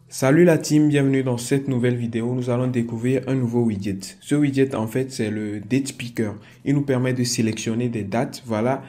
Salut la team, bienvenue dans cette nouvelle vidéo. Nous allons découvrir un nouveau widget. Ce widget en fait c'est le Date Picker. Il nous permet de sélectionner des dates, voilà,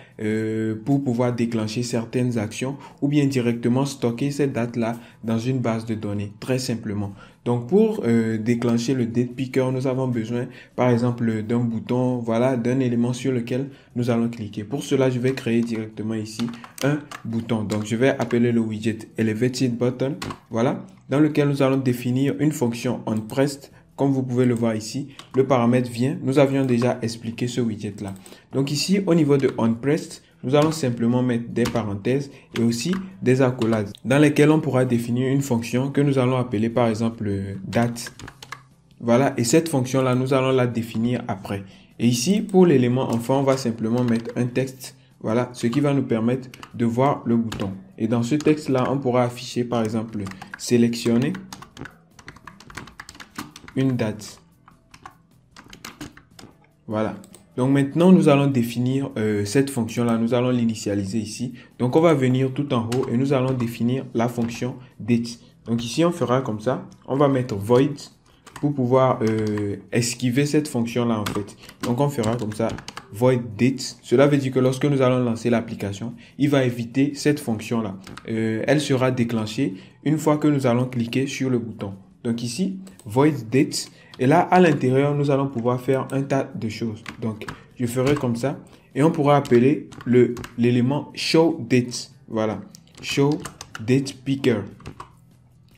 pour pouvoir déclencher certaines actions ou bien directement stocker ces dates-là dans une base de données, très simplement. Donc pour déclencher le Date Picker, nous avons besoin par exemple d'un bouton, voilà, d'un élément sur lequel nous allons cliquer. Pour cela, je vais créer directement ici un bouton. Donc je vais appeler le widget Elevated Button, voilà, dans lequel nous allons définir une fonction onPressed. Comme vous pouvez le voir ici, le paramètre vient. Nous avions déjà expliqué ce widget-là. Donc ici, au niveau de onPressed, nous allons simplement mettre des parenthèses et aussi des accolades dans lesquelles on pourra définir une fonction que nous allons appeler par exemple date. Voilà, et cette fonction-là, nous allons la définir après. Et ici, pour l'élément enfant, on va simplement mettre un texte. Voilà, ce qui va nous permettre de voir le bouton. Et dans ce texte-là, on pourra afficher par exemple sélectionner une date. Voilà. Donc maintenant, nous allons définir cette fonction-là. Nous allons l'initialiser ici. Donc on va venir tout en haut et nous allons définir la fonction date. Donc ici, on fera comme ça. On va mettre void pour pouvoir esquiver cette fonction-là en fait. Donc on fera comme ça, void date. Cela veut dire que lorsque nous allons lancer l'application, il va éviter cette fonction-là. Elle sera déclenchée une fois que nous allons cliquer sur le bouton. Donc ici, void date. Et là, à l'intérieur, nous allons pouvoir faire un tas de choses. Donc, je ferai comme ça. Et on pourra appeler l'élément show date. Voilà. Show date picker.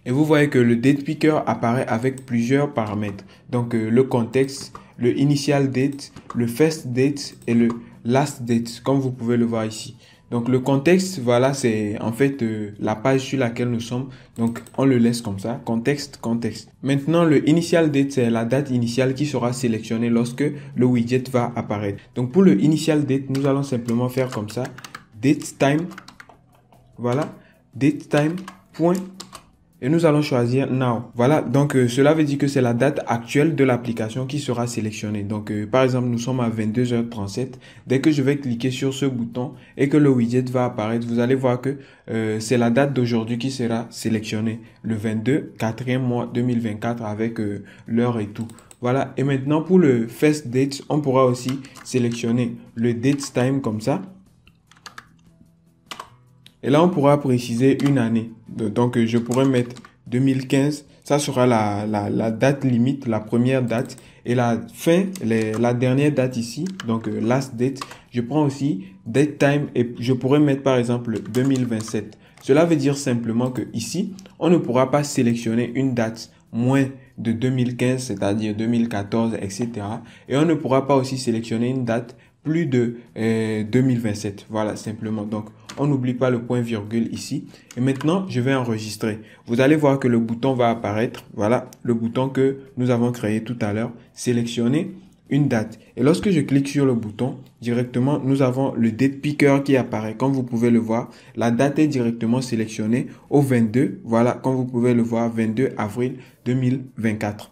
Et vous voyez que le date picker apparaît avec plusieurs paramètres. Donc, le contexte, le initial date, le first date et le last date, comme vous pouvez le voir ici. Donc, le contexte, voilà, c'est en fait la page sur laquelle nous sommes. Donc, on le laisse comme ça, contexte, contexte. Maintenant, le initial date, c'est la date initiale qui sera sélectionnée lorsque le widget va apparaître. Donc, pour le initial date, nous allons simplement faire comme ça, date time, voilà, date time, point. Et nous allons choisir Now. Voilà, donc cela veut dire que c'est la date actuelle de l'application qui sera sélectionnée. Donc par exemple, nous sommes à 22h37. Dès que je vais cliquer sur ce bouton et que le widget va apparaître, vous allez voir que c'est la date d'aujourd'hui qui sera sélectionnée. Le 22, 4e mois 2024 avec l'heure et tout. Voilà, et maintenant pour le first date, on pourra aussi sélectionner le date time comme ça. Et là, on pourra préciser une année. Donc, je pourrais mettre 2015. Ça sera la date limite, la première date. Et la fin, la dernière date ici, donc last date. Je prends aussi date time et je pourrais mettre par exemple 2027. Cela veut dire simplement que ici, on ne pourra pas sélectionner une date moins de 2015, c'est-à-dire 2014, etc. Et on ne pourra pas aussi sélectionner une date plus de 2027. Voilà, simplement. Donc, on n'oublie pas le point virgule ici. Et maintenant, je vais enregistrer. Vous allez voir que le bouton va apparaître. Voilà, le bouton que nous avons créé tout à l'heure. Sélectionner une date. Et lorsque je clique sur le bouton, directement, nous avons le date picker qui apparaît. Comme vous pouvez le voir, la date est directement sélectionnée au 22. Voilà, comme vous pouvez le voir, 22 avril 2024.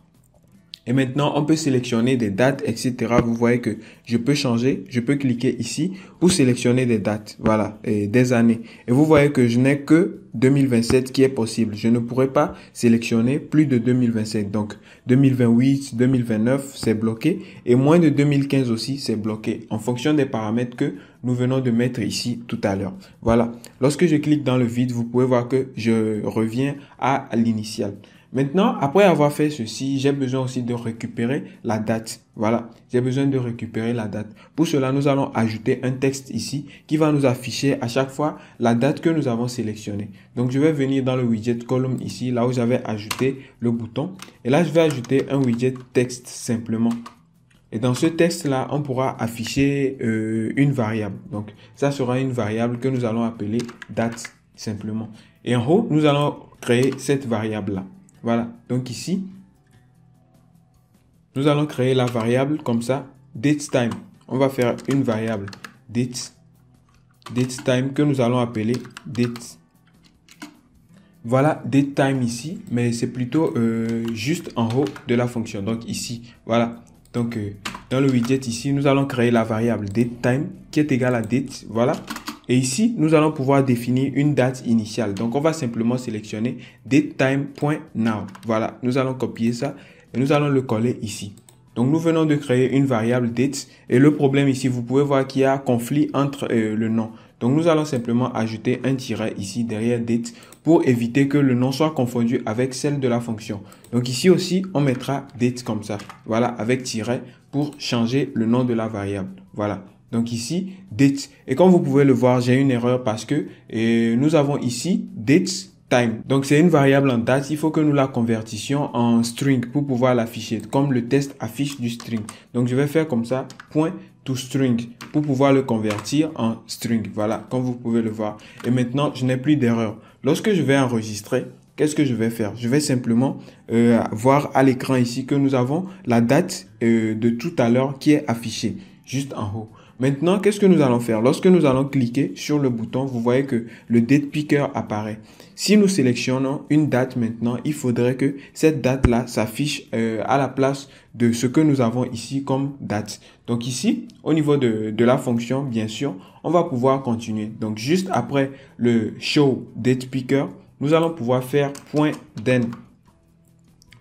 Et maintenant, on peut sélectionner des dates, etc. Vous voyez que je peux changer, je peux cliquer ici pour sélectionner des dates, voilà, et des années. Et vous voyez que je n'ai que 2027 qui est possible. Je ne pourrais pas sélectionner plus de 2027. Donc, 2028, 2029, c'est bloqué. Et moins de 2015 aussi, c'est bloqué en fonction des paramètres que nous venons de mettre ici tout à l'heure. Voilà. Lorsque je clique dans le vide, vous pouvez voir que je reviens à l'initial. Maintenant, après avoir fait ceci, j'ai besoin aussi de récupérer la date. Voilà, j'ai besoin de récupérer la date. Pour cela, nous allons ajouter un texte ici qui va nous afficher à chaque fois la date que nous avons sélectionnée. Donc, je vais venir dans le widget column ici, là où j'avais ajouté le bouton. Et là, je vais ajouter un widget texte simplement. Et dans ce texte-là, on pourra afficher une variable. Donc, ça sera une variable que nous allons appeler date simplement. Et en haut, nous allons créer cette variable-là. Voilà, donc ici, nous allons créer la variable comme ça, datetime. On va faire une variable datetime que nous allons appeler date. Voilà, datetime ici, mais c'est plutôt juste en haut de la fonction. Donc ici, voilà. Donc dans le widget ici, nous allons créer la variable datetime qui est égale à date. Voilà. Et ici, nous allons pouvoir définir une date initiale. Donc, on va simplement sélectionner datetime.now. Voilà, nous allons copier ça et nous allons le coller ici. Donc, nous venons de créer une variable date. Et le problème ici, vous pouvez voir qu'il y a conflit entre le nom. Donc, nous allons simplement ajouter un tiret ici derrière date pour éviter que le nom soit confondu avec celle de la fonction. Donc, ici aussi, on mettra date comme ça. Voilà, avec tiret pour changer le nom de la variable. Voilà. Donc ici, date. Et comme vous pouvez le voir, j'ai une erreur parce que nous avons ici date time. Donc c'est une variable en date. Il faut que nous la convertissions en string pour pouvoir l'afficher, comme le test affiche du string. Donc je vais faire comme ça, point to string, pour pouvoir le convertir en string. Voilà, comme vous pouvez le voir. Et maintenant, je n'ai plus d'erreur. Lorsque je vais enregistrer, qu'est-ce que je vais faire? Je vais simplement voir à l'écran ici que nous avons la date de tout à l'heure qui est affichée juste en haut. Maintenant, qu'est-ce que nous allons faire? Lorsque nous allons cliquer sur le bouton, vous voyez que le date picker apparaît. Si nous sélectionnons une date maintenant, il faudrait que cette date-là s'affiche à la place de ce que nous avons ici comme date. Donc ici, au niveau de la fonction, bien sûr, on va pouvoir continuer. Donc juste après le show date picker, nous allons pouvoir faire .then.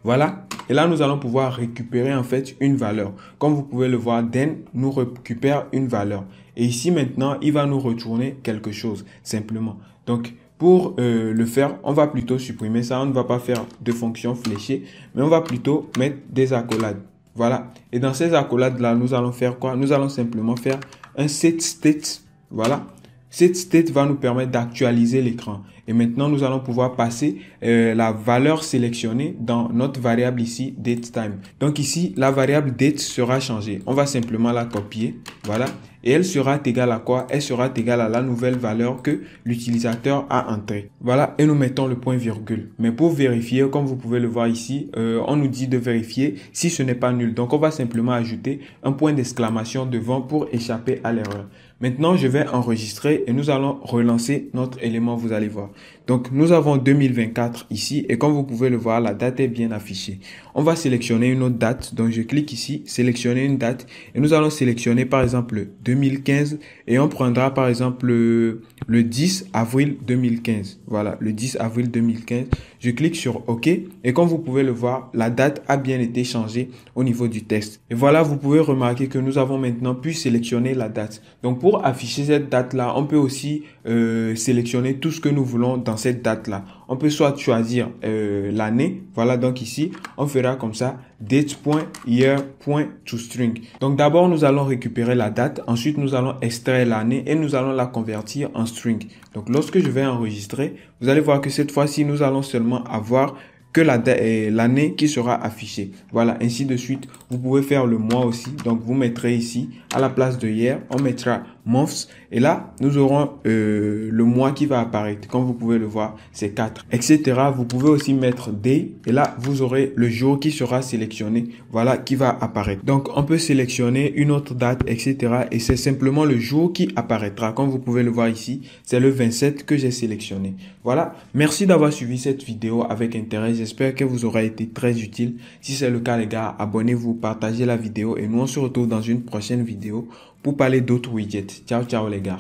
Voilà. Et là, nous allons pouvoir récupérer en fait une valeur. Comme vous pouvez le voir, then nous récupère une valeur. Et ici maintenant, il va nous retourner quelque chose, simplement. Donc, pour le faire, on va plutôt supprimer ça. On ne va pas faire de fonction fléchée, mais on va plutôt mettre des accolades. Voilà. Et dans ces accolades-là, nous allons faire quoi? Nous allons simplement faire un setState. Voilà. SetState va nous permettre d'actualiser l'écran. Et maintenant, nous allons pouvoir passer la valeur sélectionnée dans notre variable ici, datetime. Donc ici, la variable date sera changée. On va simplement la copier. Voilà. Et elle sera égale à quoi? Elle sera égale à la nouvelle valeur que l'utilisateur a entrée. Voilà. Et nous mettons le point virgule. Mais pour vérifier, comme vous pouvez le voir ici, on nous dit de vérifier si ce n'est pas nul. Donc, on va simplement ajouter un point d'exclamation devant pour échapper à l'erreur. Maintenant, je vais enregistrer et nous allons relancer notre élément, vous allez voir. Donc, nous avons 2024 ici et comme vous pouvez le voir, la date est bien affichée. On va sélectionner une autre date. Donc, je clique ici, sélectionner une date et nous allons sélectionner par exemple 2015 et on prendra par exemple le 10 avril 2015. Voilà, le 10 avril 2015. Je clique sur OK et comme vous pouvez le voir, la date a bien été changée au niveau du texte. Et voilà, vous pouvez remarquer que nous avons maintenant pu sélectionner la date. Donc, pour afficher cette date-là, on peut aussi sélectionner tout ce que nous voulons dans cette date-là. On peut soit choisir l'année. Voilà, donc ici, on fera comme ça, date.year.toString. Donc, d'abord, nous allons récupérer la date. Ensuite, nous allons extraire l'année et nous allons la convertir en string. Donc, lorsque je vais enregistrer, vous allez voir que cette fois-ci, nous allons seulement avoir que l'année qui sera affichée. Voilà, ainsi de suite. Vous pouvez faire le mois aussi. Donc, vous mettrez ici, à la place de hier, on mettra months. Et là, nous aurons le mois qui va apparaître. Comme vous pouvez le voir, c'est 4, etc. Vous pouvez aussi mettre day. Et là, vous aurez le jour qui sera sélectionné. Voilà, qui va apparaître. Donc, on peut sélectionner une autre date, etc. Et c'est simplement le jour qui apparaîtra. Comme vous pouvez le voir ici, c'est le 27 que j'ai sélectionné. Voilà. Merci d'avoir suivi cette vidéo avec intérêt. J'espère que vous aura été très utile. Si c'est le cas, les gars, abonnez-vous, partagez la vidéo et nous on se retrouve dans une prochaine vidéo pour parler d'autres widgets. Ciao, ciao les gars.